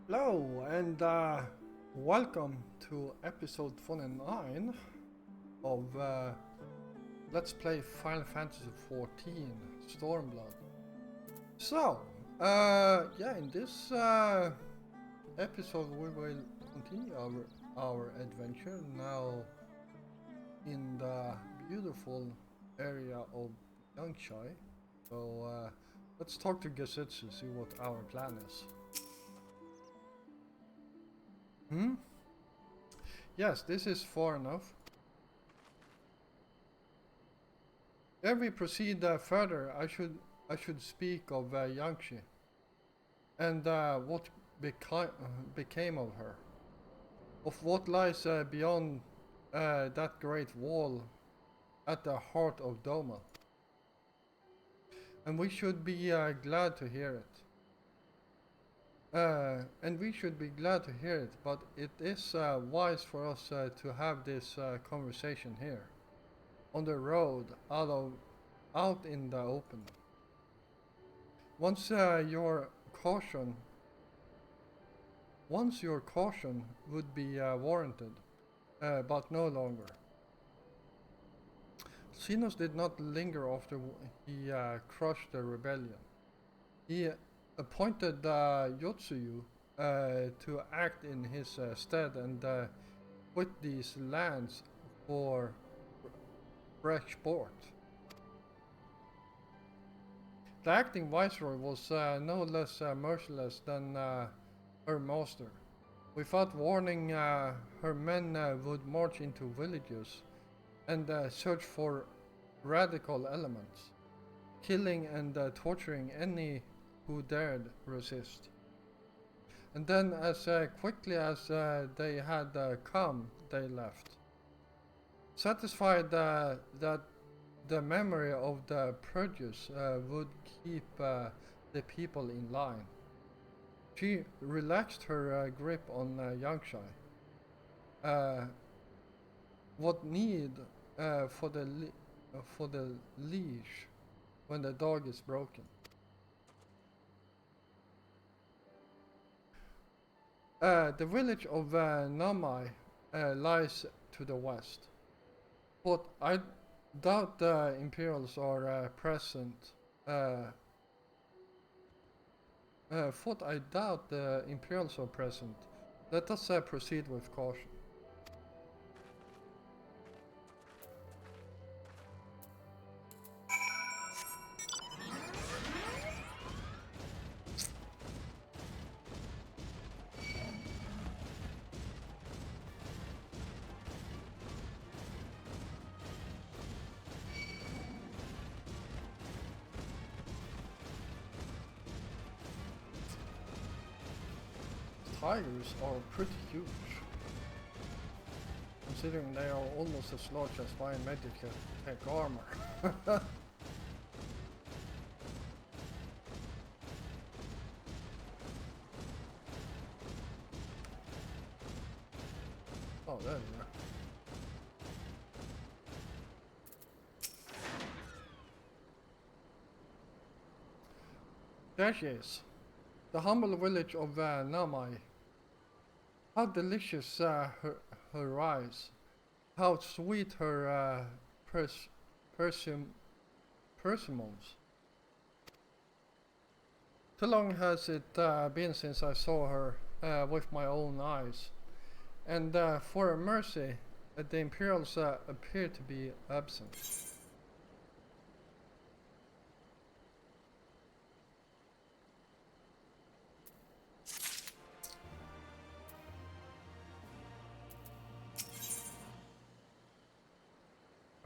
Hello and welcome to episode 49 of Let's Play Final Fantasy XIV Stormblood. So, yeah, in this episode we will continue our adventure now in the beautiful area of Yangshai. So, let's talk to Gesitsu, see what our plan is. Hmm? Yes, this is far enough. Ere we proceed further, I should speak of Yangshi and what became of her, of what lies beyond that great wall at the heart of Doma, and we should be glad to hear it. And we should be glad to hear it, but it is wise for us to have this conversation here, on the road, out in the open. Once your caution would be warranted, but no longer. Xenos did not linger after he crushed the rebellion. He appointed Yotsuyu to act in his stead and quit these lands for fresh sport. The acting viceroy was no less merciless than her master. Without warning, her men would march into villages and search for radical elements, killing and torturing any who dared resist. And then, as quickly as they had come, they left. Satisfied that the memory of the produce would keep the people in line, she relaxed her grip on Yangshai. What need for the leash when the dog is broken? The village of Namai lies to the west, but I doubt the Imperials are present. Foot, I doubt the Imperials are present. Let us proceed with caution. Tigers are pretty huge, considering they are almost as large as my medical tech armor. Oh, there you are. There she is, the humble village of Namai. How delicious her eyes, how sweet her persimmons. Too long has it been since I saw her with my own eyes, and for a mercy, the Imperials appear to be absent.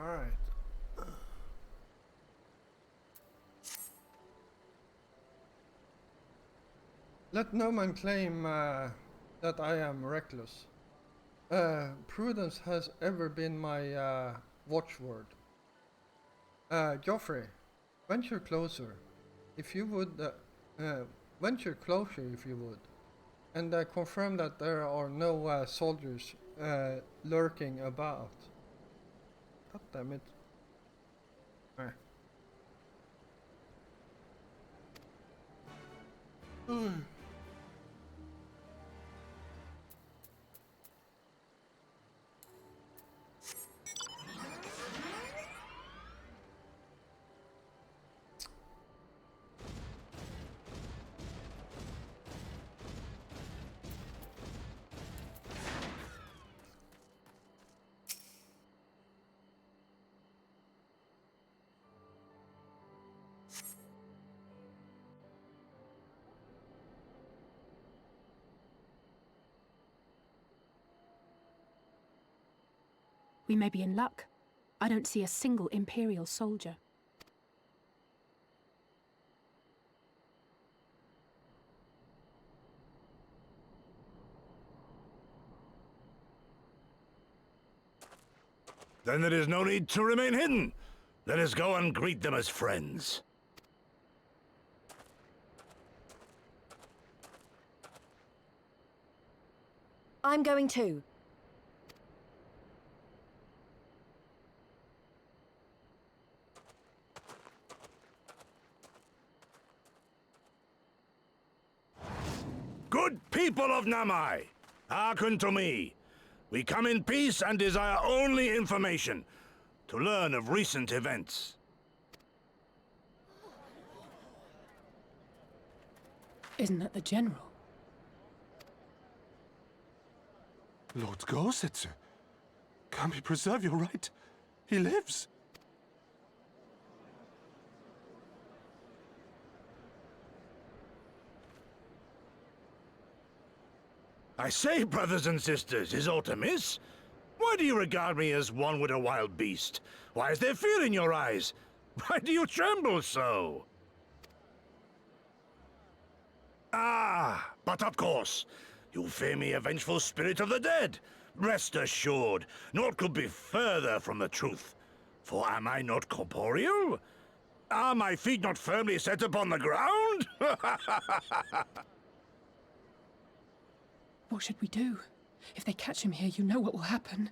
Alright. Let no man claim that I am reckless. Prudence has ever been my watchword. Joffrey, venture closer, if you would. Venture closer, if you would, and confirm that there are no soldiers lurking about. God damn it. We may be in luck. I don't see a single Imperial soldier. Then there is no need to remain hidden. Let us go and greet them as friends. I'm going too. Good people of Namai, hearken to me. We come in peace and desire only information to learn of recent events. Isn't that the General? Lord Gorsetzer, can we preserve your right? He lives. I say, brothers and sisters, is aught amiss? Why do you regard me as one with a wild beast? Why is there fear in your eyes? Why do you tremble so? Ah, but of course, you fear me, a vengeful spirit of the dead. Rest assured, naught could be further from the truth. For am I not corporeal? Are my feet not firmly set upon the ground? What should we do? If they catch him here, you know what will happen.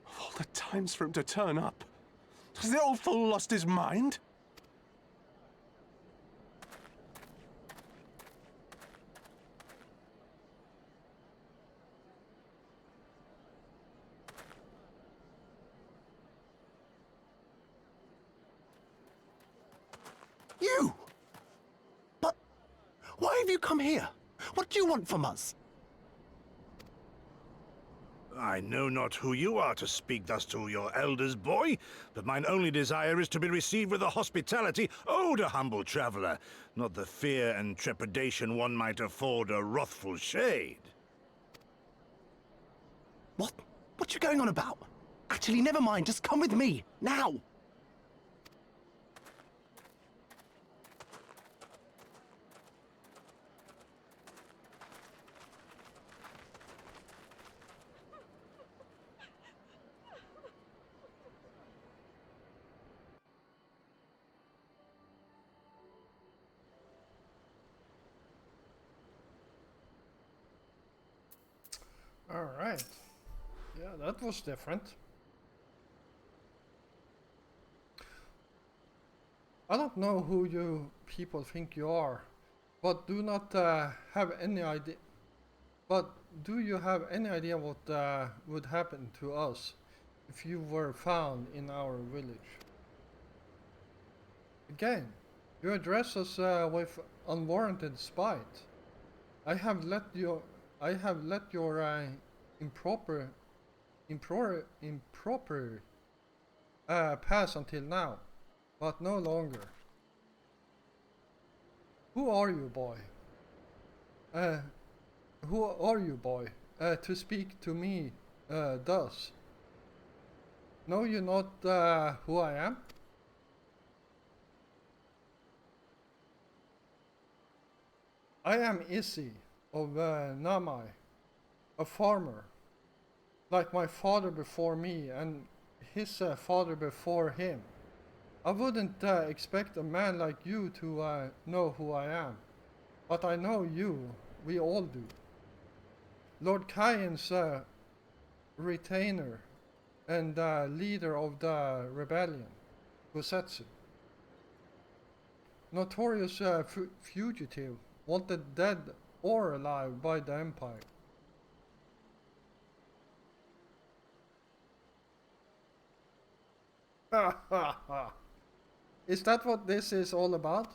Of all the times for him to turn up, has the old fool lost his mind? You! But why have you come here? What do you want from us? I know not who you are to speak thus to your elders, boy, but mine only desire is to be received with the hospitality owed a humble traveler, not the fear and trepidation one might afford a wrathful shade. What you going on about? Actually, never mind, just come with me, now! Alright. Yeah, that was different. I don't know who you people think you are, but do not have any idea. But do you have any idea what would happen to us if you were found in our village? Again, you address us with unwarranted spite. I have let your improper pass until now, but no longer. Who are you, boy? Who are you, boy, to speak to me thus? Know you not who I am? I am Isi of Namai, a farmer, like my father before me and his father before him. I wouldn't expect a man like you to know who I am, but I know you, we all do. Lord Kyan's retainer and leader of the rebellion, Gosetsu. Notorious fugitive, wanted dead or alive by the Empire. Ha ha ha! Is that what this is all about?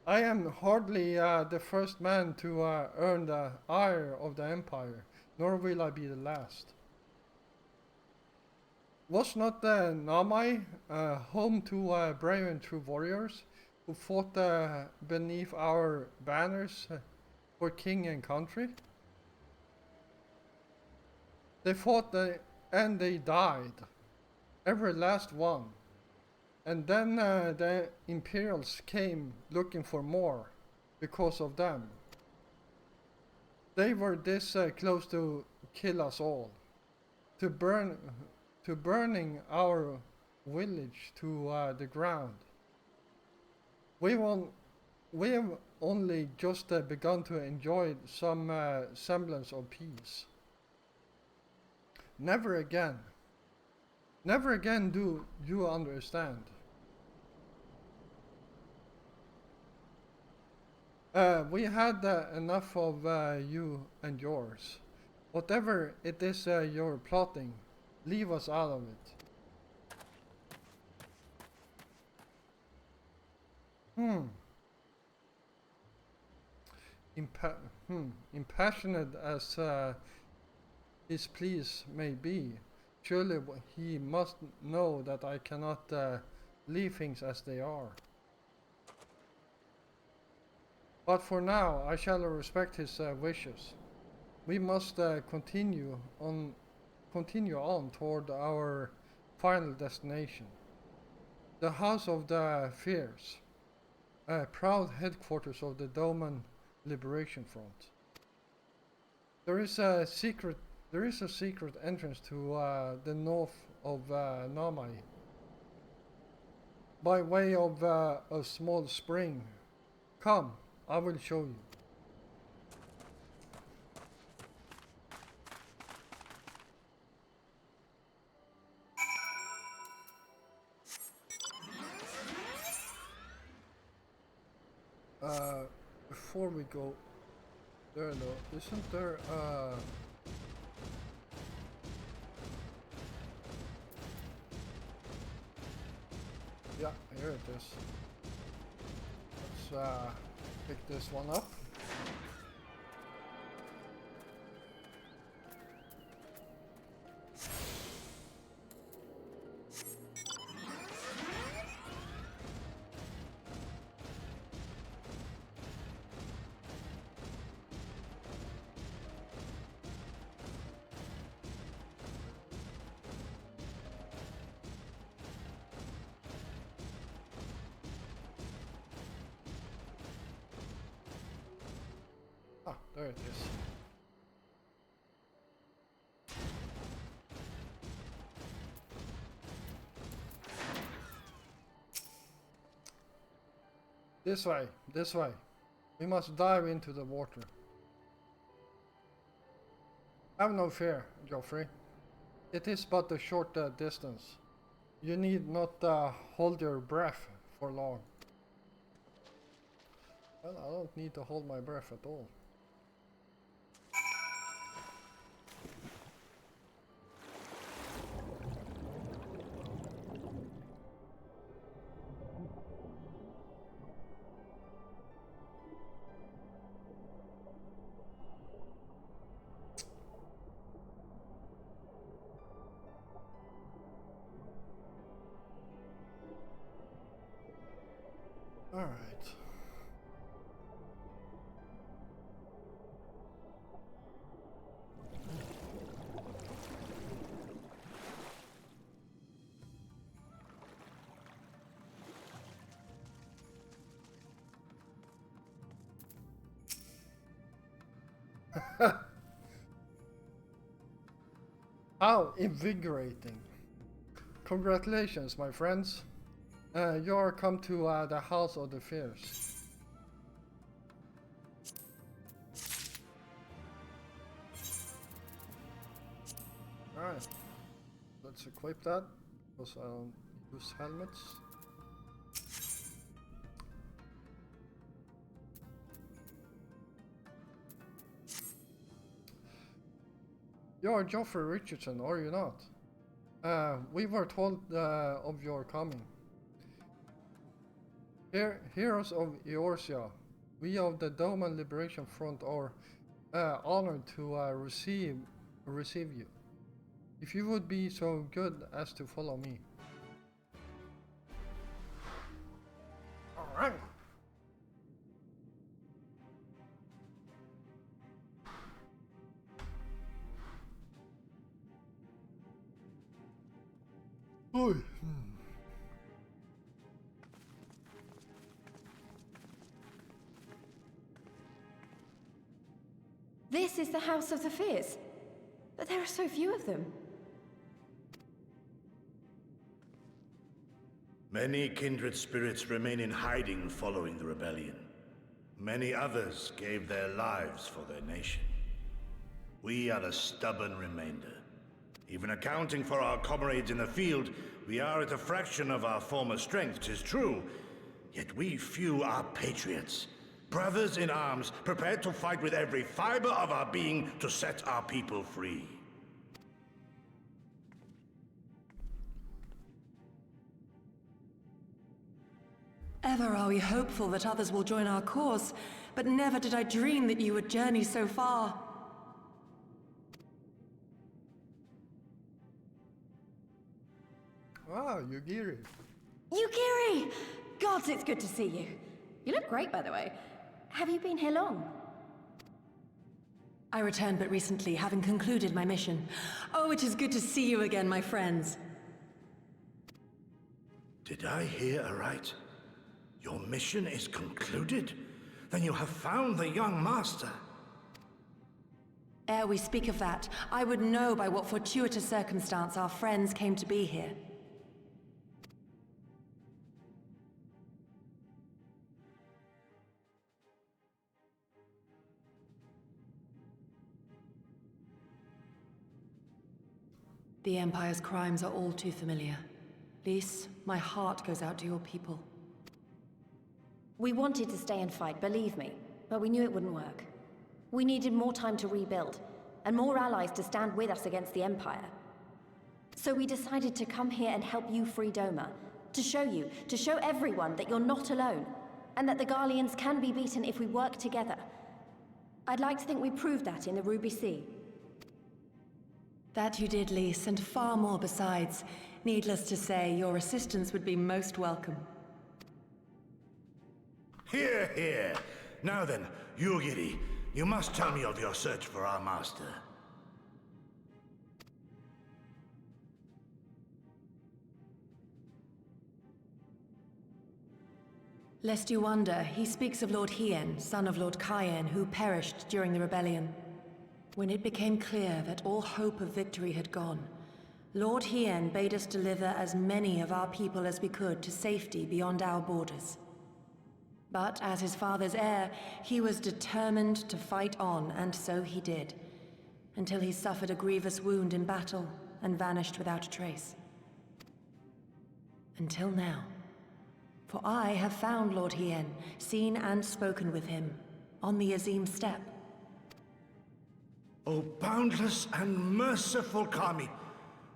I am hardly the first man to earn the ire of the Empire, nor will I be the last. Was not Namai home to brave and true warriors who fought beneath our banners for king and country? They fought and they died. Every last one. And then the Imperials came looking for more because of them. They were this close to kill us all. To burning our village to the ground. We've only just begun to enjoy some semblance of peace. Never again. Never again do you understand. We had enough of you and yours. Whatever it is you're plotting, leave us out of it. Impassionate as his pleas may be, surely he must know that I cannot leave things as they are. But for now, I shall respect his wishes. We must continue on toward our final destination, the House of the Fierce, proud headquarters of the Doman Liberation Front. There is a secret entrance to the north of Namai, by way of a small spring. Come, I will show you. Before we go there though, isn't there yeah, here it is. Let's pick this one up. Ah, there it is. This way, this way. We must dive into the water. Have no fear, Geoffrey. It is but a short distance. You need not hold your breath for long. Well, I don't need to hold my breath at all. All right. How invigorating. Congratulations, my friends. You are come to the House of the Fierce. Alright. Let's equip that, because I don't use helmets. You are Geoffrey Richardson, are you not? We were told of your coming. Heroes of Eorzea, we of the Doman Liberation Front are honored to receive you. If you would be so good as to follow me. Alright. This is the House of the Fears. But there are so few of them. Many kindred spirits remain in hiding following the rebellion. Many others gave their lives for their nation. We are the stubborn remainder. Even accounting for our comrades in the field, we are at a fraction of our former strength, 'tis true. Yet we few are patriots. Brothers in arms, prepared to fight with every fiber of our being to set our people free. Ever are we hopeful that others will join our cause, but never did I dream that you would journey so far. Wow, Yugiri. Yugiri! Gods, it's good to see you. You look great, by the way. Have you been here long? I returned but recently, having concluded my mission. Oh, it is good to see you again, my friends. Did I hear aright? Your mission is concluded? Then you have found the young master. Ere we speak of that, I would know by what fortuitous circumstance our friends came to be here. The Empire's crimes are all too familiar. Lys, my heart goes out to your people. We wanted to stay and fight, believe me, but we knew it wouldn't work. We needed more time to rebuild, and more allies to stand with us against the Empire. So we decided to come here and help you free Doma. To show everyone that you're not alone, and that the Garleans can be beaten if we work together. I'd like to think we proved that in the Ruby Sea. That you did, Lys, and far more besides. Needless to say, your assistance would be most welcome. Hear, hear. Now then, Yugiri, you must tell me of your search for our master. Lest you wonder, he speaks of Lord Hien, son of Lord Cayenne, who perished during the rebellion. When it became clear that all hope of victory had gone, Lord Hien bade us deliver as many of our people as we could to safety beyond our borders. But as his father's heir, he was determined to fight on, and so he did, until he suffered a grievous wound in battle and vanished without a trace. Until now. For I have found Lord Hien, seen and spoken with him, on the Azim steppe. O boundless and merciful Kami,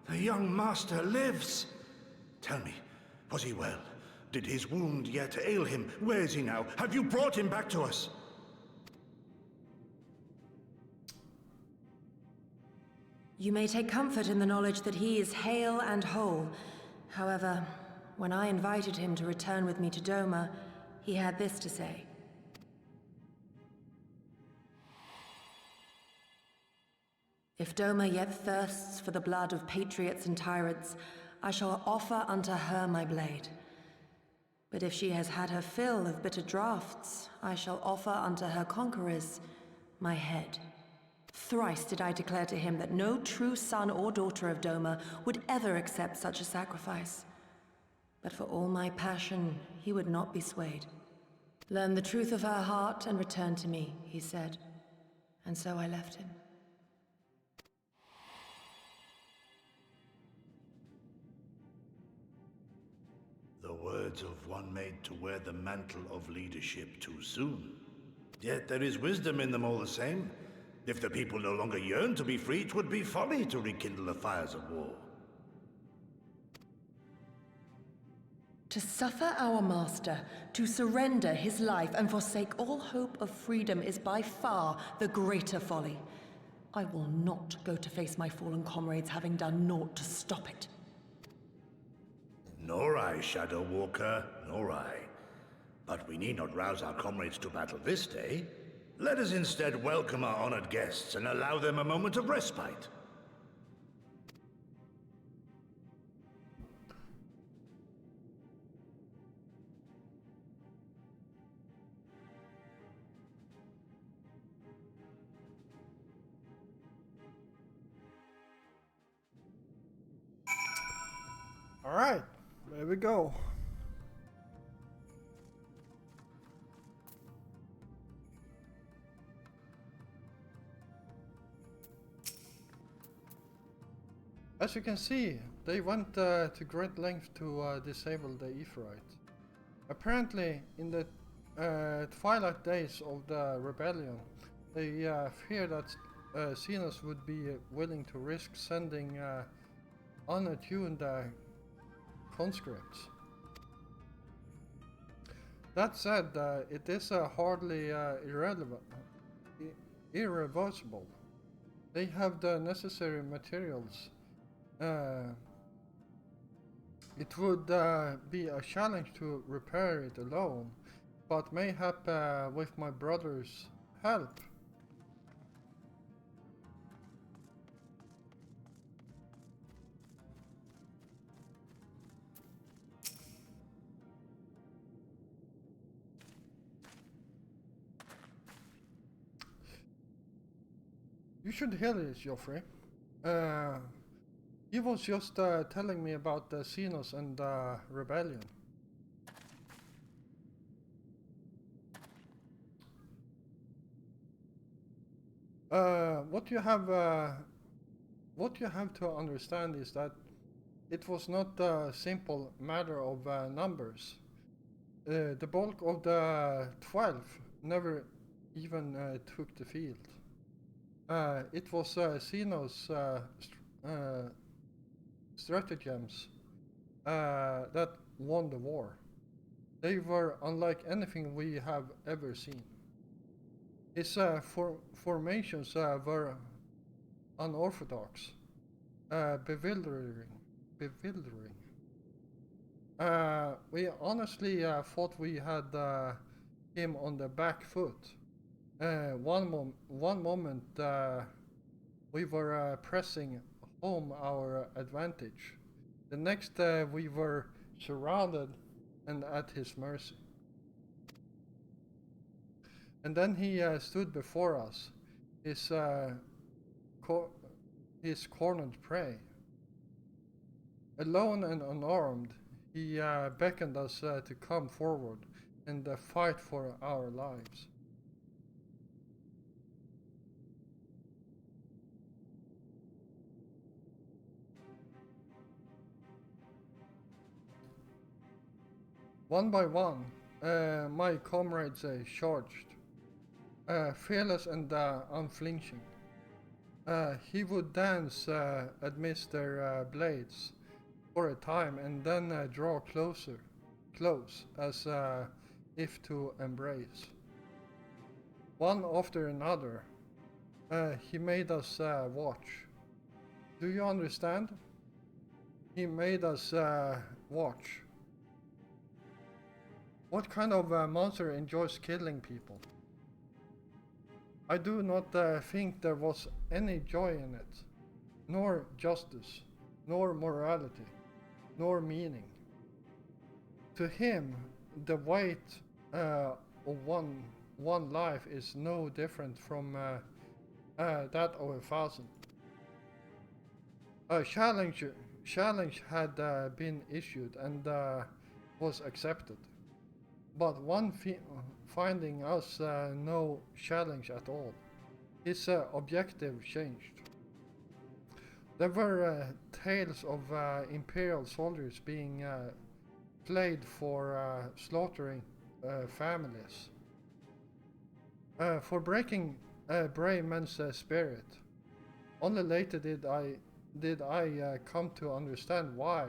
the young master lives. Tell me, was he well? Did his wound yet ail him? Where is he now? Have you brought him back to us? You may take comfort in the knowledge that he is hale and whole. However, when I invited him to return with me to Doma, he had this to say. If Doma yet thirsts for the blood of patriots and tyrants, I shall offer unto her my blade. But if she has had her fill of bitter draughts, I shall offer unto her conquerors my head. Thrice did I declare to him that no true son or daughter of Doma would ever accept such a sacrifice. But for all my passion, he would not be swayed. Learn the truth of her heart and return to me, he said. And so I left him. The words of one made to wear the mantle of leadership too soon. Yet there is wisdom in them all the same. If the people no longer yearn to be free, 'twould be folly to rekindle the fires of war. To suffer our master, to surrender his life and forsake all hope of freedom is by far the greater folly. I will not go to face my fallen comrades having done naught to stop it. Nor I, Shadow Walker, nor I. But we need not rouse our comrades to battle this day. Let us instead welcome our honored guests and allow them a moment of respite. Alright, there we go. As you can see, they went to great lengths to disable the Aetheryte. Apparently, in the twilight days of the rebellion, they feared that Xenos would be willing to risk sending unattuned conscripts. That said, it is hardly irreversible. They have the necessary materials. It would be a challenge to repair it alone, but mayhap with my brother's help. You should hear this, Joffrey. He was just telling me about the Xenos and the rebellion. What you have to understand is that it was not a simple matter of numbers. The bulk of the 12 never even took the field. It was Xenos stratagems that won the war. They were unlike anything we have ever seen. His formations were unorthodox, bewildering. We honestly thought we had him on the back foot. One moment we were pressing home our advantage. The next we were surrounded and at his mercy. And then he stood before us, his cornered prey. Alone and unarmed, he beckoned us to come forward and fight for our lives. One by one, my comrades charged, fearless and unflinching. He would dance amidst their blades for a time and then draw close as if to embrace. One after another, he made us watch. Do you understand? He made us watch. What kind of monster enjoys killing people? I do not think there was any joy in it, nor justice, nor morality, nor meaning. To him, the weight of one life is no different from that of 1,000. A challenge had been issued and was accepted. But one finding us no challenge at all, his objective changed. There were tales of Imperial soldiers being played for slaughtering families, for breaking brave men's spirit. Only later did I come to understand why.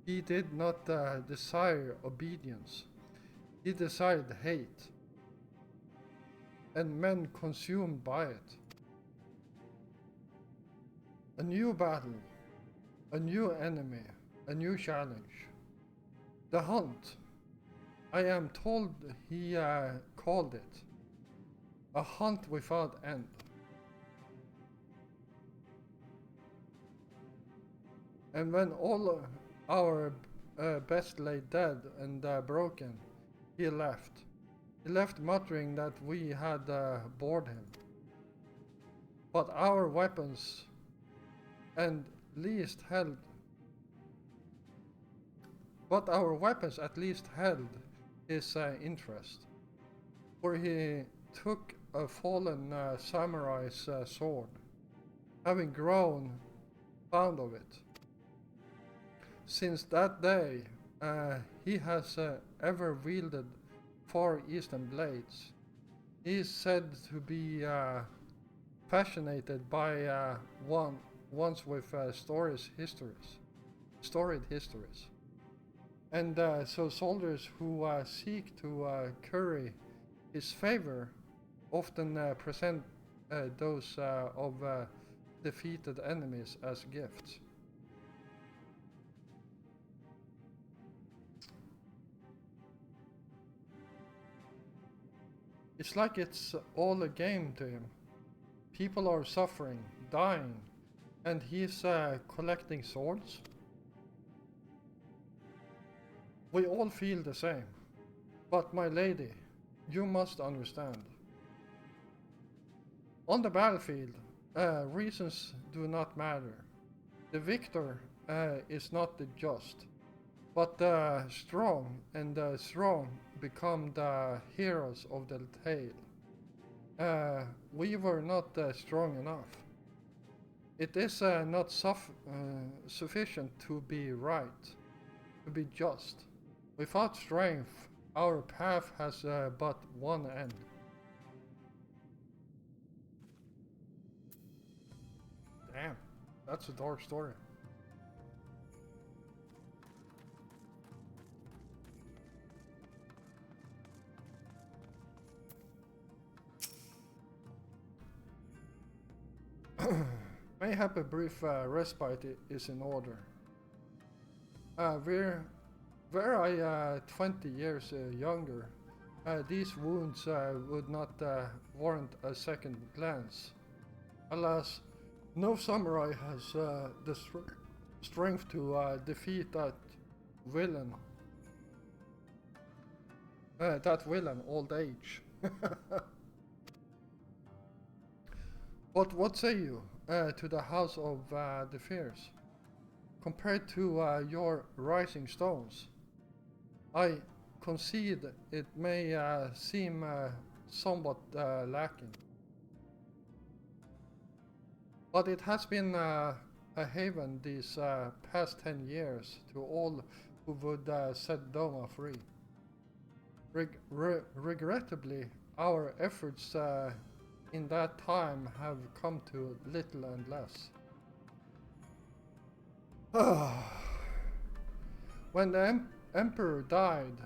He did not desire obedience. He desired hate, and men consumed by it. A new battle, a new enemy, a new challenge. The hunt. I am told he called it. A hunt without end. And when all our best lay dead and broken, he left. He left muttering that we had bored him. But our weapons and least held But our weapons at least held his interest, for he took a fallen samurai's sword, having grown fond of it. Since that day, he has ever wielded Far Eastern blades. He is said to be fascinated by ones with storied histories. And so soldiers who seek to curry his favor often present those of defeated enemies as gifts. It's like it's all a game to him. People are suffering, dying, and he's collecting swords. We all feel the same. But my lady, you must understand. On the battlefield, reasons do not matter. The victor is not the just, but the strong, and the strong become the heroes of the tale. We were not strong enough. It is not sufficient to be right, to be just. Without strength, our path has but one end. Damn, that's a dark story. Mayhap a brief respite is in order. Were I 20 years younger, these wounds would not warrant a second glance. Alas, no samurai has the strength to defeat that villain. That villain, old age. But what say you to the House of the Fierce? Compared to your rising stones, I concede it may seem somewhat lacking. But it has been a haven these past 10 years to all who would set Doma free. Regrettably, our efforts in that time have come to little and less. When the Emperor died,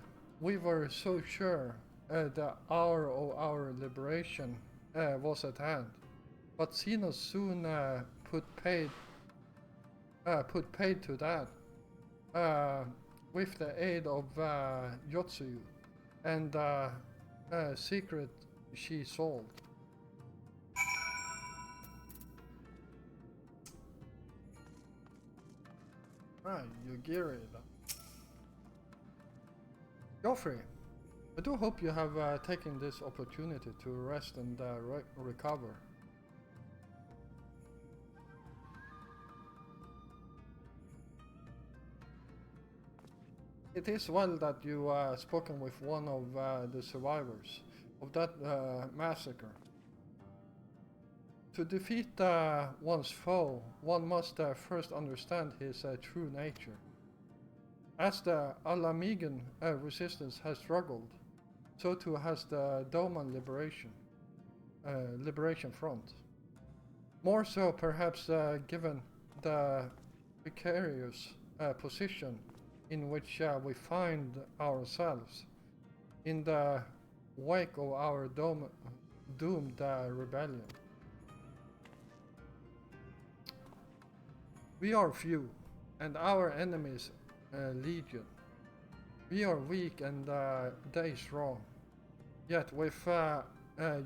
we were so sure the hour of our liberation was at hand. But Xenos soon put paid to that with the aid of Yotsuyu and secret she sold. You gear it. Joffrey, I do hope you have taken this opportunity to rest and recover. It is well that you spoken with one of the survivors of that massacre. To defeat one's foe, one must first understand his true nature. As the Alamigan resistance has struggled, so too has the Doman Liberation Front. More so perhaps given the precarious position in which we find ourselves in the wake of our doomed rebellion. We are few, and our enemies legion. We are weak and they strong. Yet with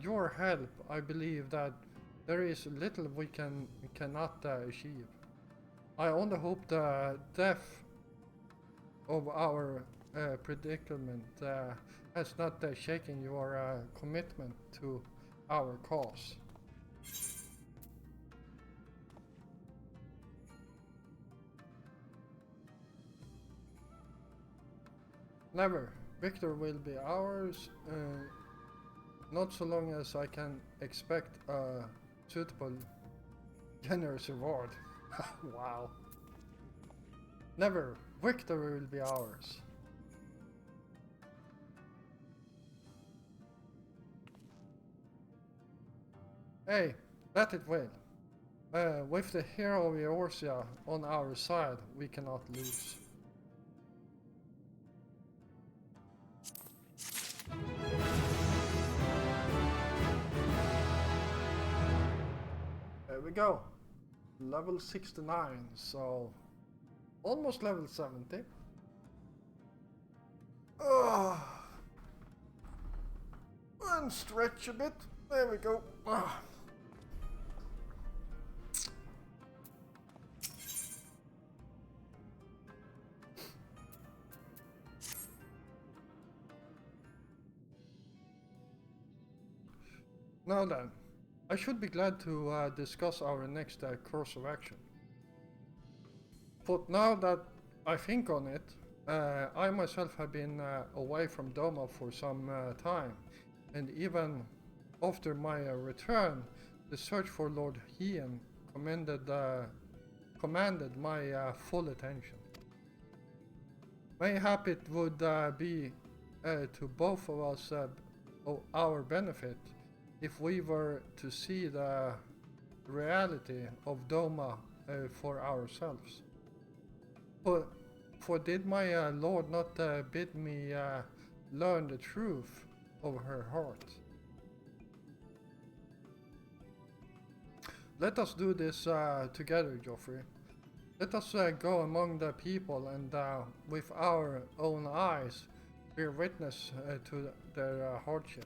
your help, I believe that there is little we cannot achieve. I only hope the death of our predicament has not shaken your commitment to our cause. Never. Victor will be ours, not so long as I can expect a suitable, generous reward. Wow. Never. Victor will be ours. Hey, let it will. With the hero of Eorzea on our side, we cannot lose. There we go. Level 69, so almost level 70. And stretch a bit. There we go. Now then, I should be glad to discuss our next course of action. But now that I think on it, I myself have been away from Doma for some time, and even after my return, the search for Lord Hien commanded my full attention. Mayhap it would be to both of us our benefit if we were to see the reality of Doma for ourselves. For did my lord not bid me learn the truth of her heart? Let us do this together, Joffrey. Let us go among the people and with our own eyes bear witness to their hardship.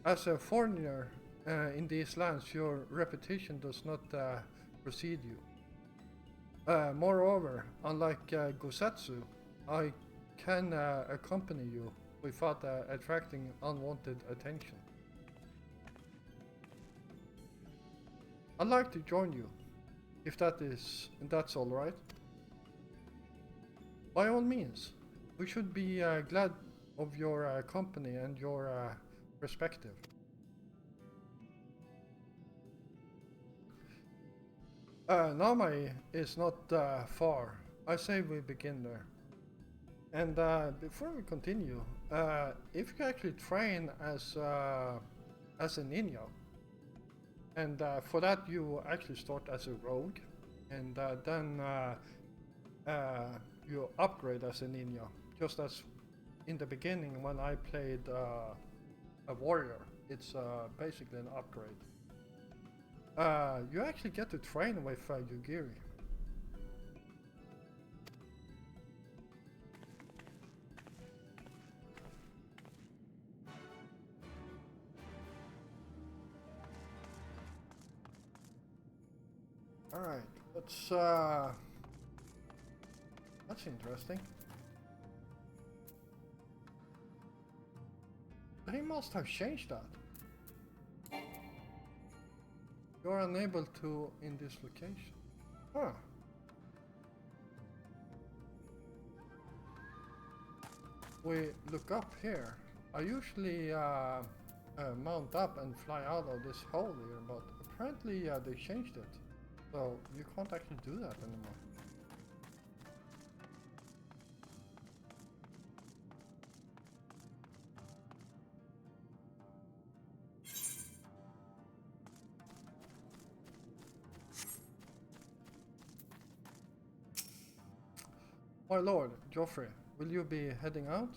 As a foreigner in these lands, your reputation does not precede you. Moreover, unlike Gosetsu, I can accompany you without attracting unwanted attention. I'd like to join you, if that's all right. By all means, we should be glad of your company and your perspective. Namai is not far. I say we begin there. And before we continue, if you actually train as a ninja, and for that you actually start as a rogue, and then you upgrade as a ninja, just as in the beginning when I played a warrior. It's basically an upgrade. You actually get to train with Yugiri. Alright, that's interesting. He must have changed that. You're unable to in this location. Huh. We look up here. I usually mount up and fly out of this hole here, but apparently they changed it. So you can't actually do that anymore. My lord, Joffrey, will you be heading out?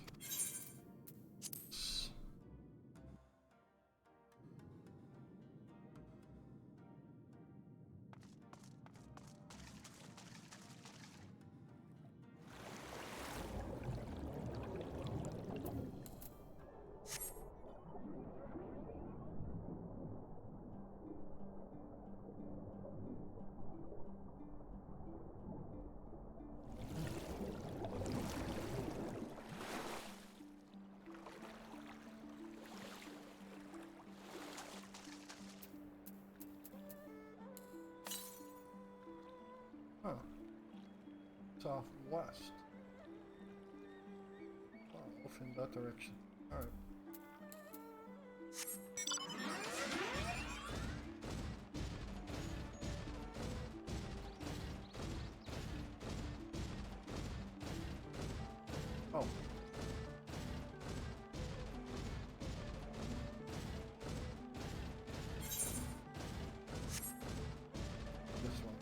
Huh. Southwest. off in that direction. Alright. Oh. This one.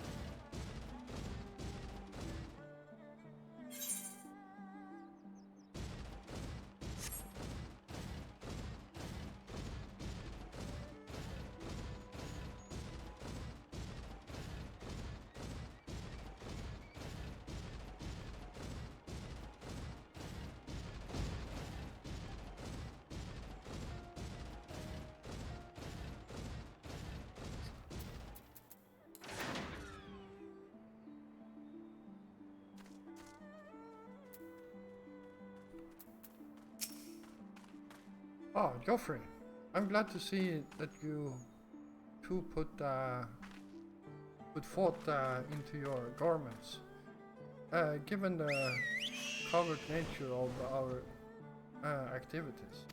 Oh, Joffrey, I'm glad to see that you two put thought into your garments. Given the covert nature of our activities.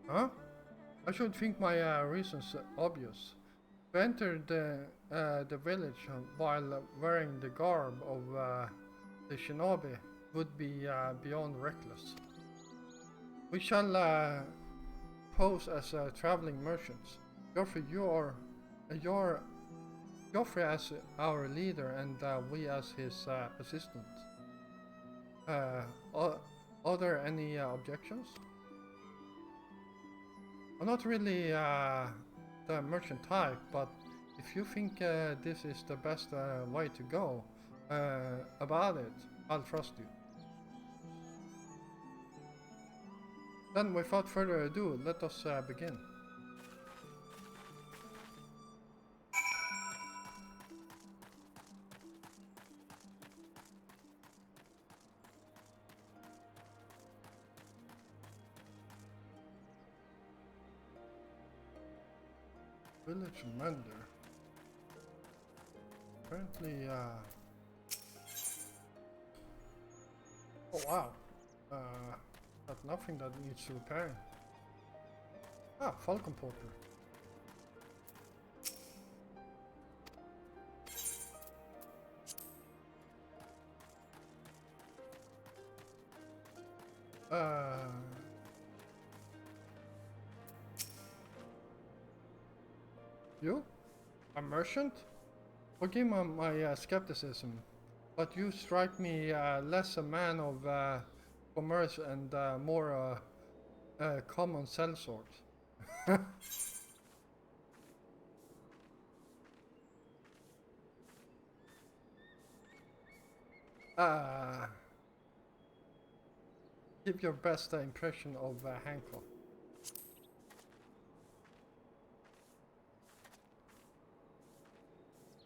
Huh? I should think my reasons obvious. To enter the village while wearing the garb of the shinobi would be beyond reckless. We shall pose as traveling merchants. Joffrey, Joffrey as our leader and we as his assistants. Are there any objections? I'm not really the merchant type, but if you think this is the best way to go about it, I'll trust you. Then, without further ado, let us begin. Village Mender. Apparently, oh wow. Got nothing that needs repairing. Ah, Falcon Porter. You? A merchant? Forgive my skepticism, but you strike me less a man of commerce and more common sellsword. Give your best impression of Hancock.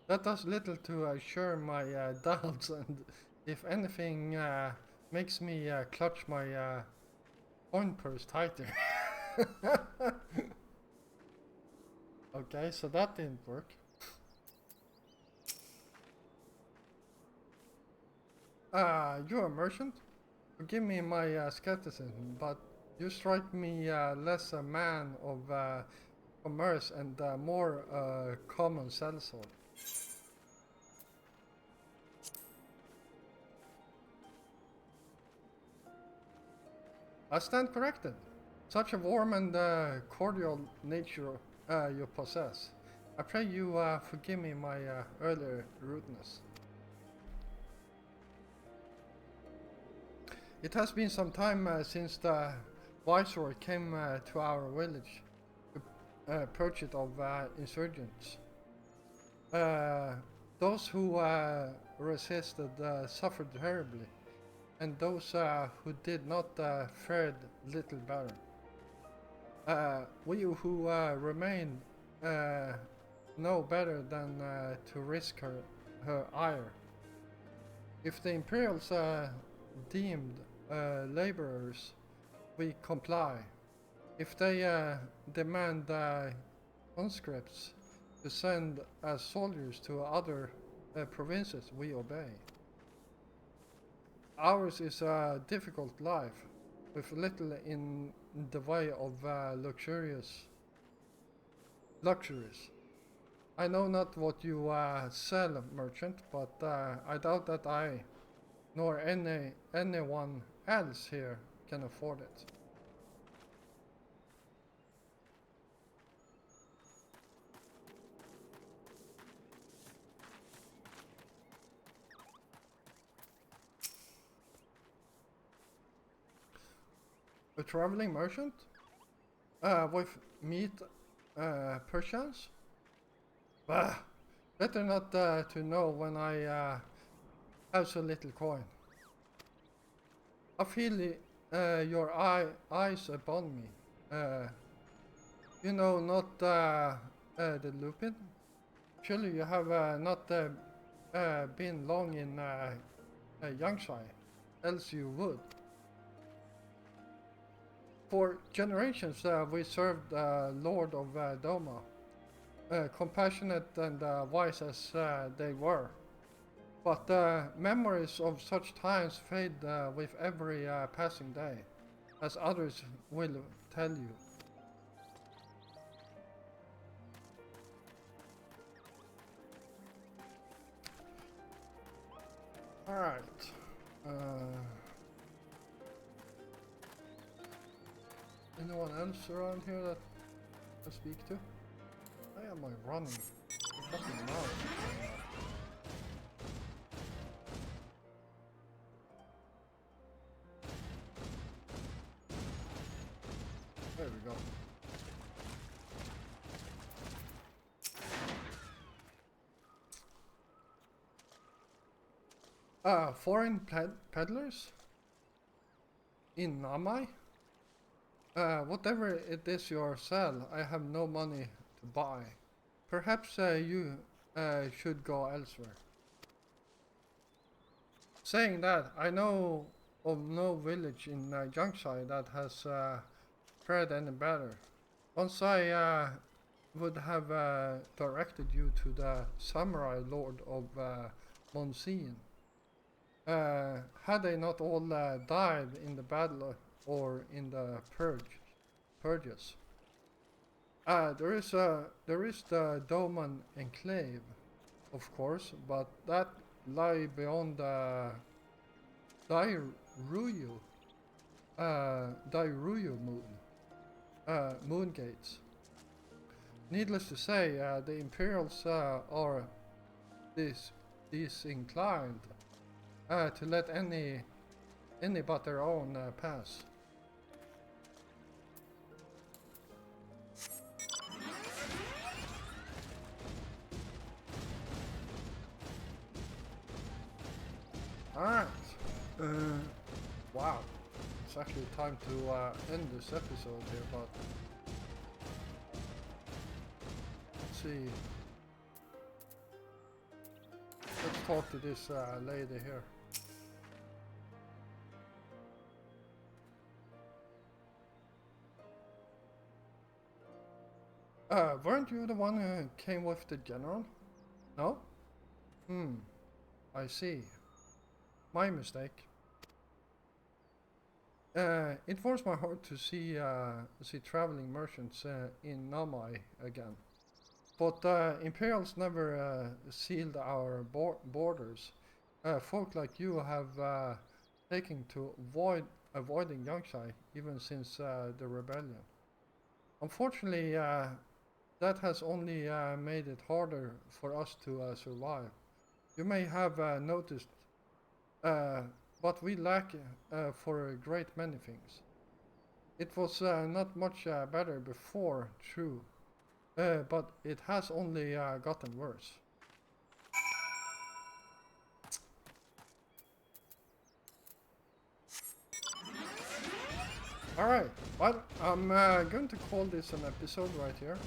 That does little to assure my doubts, and if anything, makes me clutch my coin purse tighter. Okay, so that didn't work. You're a merchant? Forgive me my skepticism, but you strike me less a man of commerce and more common sellsword. I stand corrected. Such a warm and cordial nature you possess. I pray you forgive me my earlier rudeness. It has been some time since the Viceroy came to our village to purge it of insurgents. Those who resisted suffered terribly, and those who did not fared little better. We who remain know better than to risk her ire. If the Imperials deemed laborers, we comply. If they demand conscripts to send as soldiers to other provinces, we obey. Ours is a difficult life, with little in the way of luxuries. I know not what you sell, merchant, but I doubt that I, nor anyone else here, can afford it. A traveling merchant? With meat, perchance? Bah! Better not to know when I have so little coin. I feel your eyes upon me. You know, not the Lupin? Surely you have not been long in Yangshai, else you would. For generations we served Lord of Doma, compassionate and wise as they were. But memories of such times fade with every passing day, as others will tell you. Alright. Anyone else around here that I speak to? Why am I running? Fucking mouth. There we go. Foreign peddlers? In Namai? Whatever it is you sell, I have no money to buy. Perhaps you should go elsewhere. Saying that, I know of no village in Jiangxi that has fared any better. Once I would have directed you to the samurai lord of Monsien. Had they not all died in the battle or in the purges. There is the Doman enclave, of course, but that lie beyond the Dairuyu moon gates. Needless to say, the Imperials are disinclined to let any but their own pass. Alright. Wow. It's actually time to end this episode here, but let's see. Let's talk to this lady here. Weren't you the one who came with the general? No? I see. My mistake. It warms my heart to see traveling merchants in Namai again. But Imperials never sealed our borders. Folk like you have taken to avoiding Yangshai even since the rebellion. Unfortunately, that has only made it harder for us to survive. You may have noticed, but we lack for a great many things. It was not much better before, true, but it has only gotten worse. Alright, well, I'm going to call this an episode right here.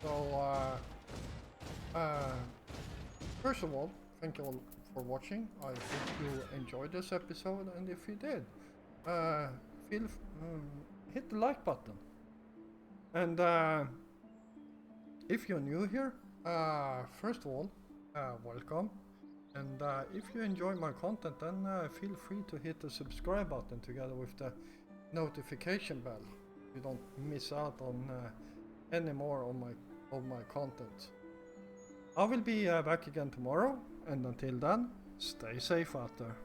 So, first of all, thank you all for watching. I hope you enjoyed this episode, and if you did, hit the like button. And if you're new here, first of all, welcome. And if you enjoy my content, then feel free to hit the subscribe button together with the notification bell. You don't miss out on any more of my content. I will be back again tomorrow, and until then, stay safe out there.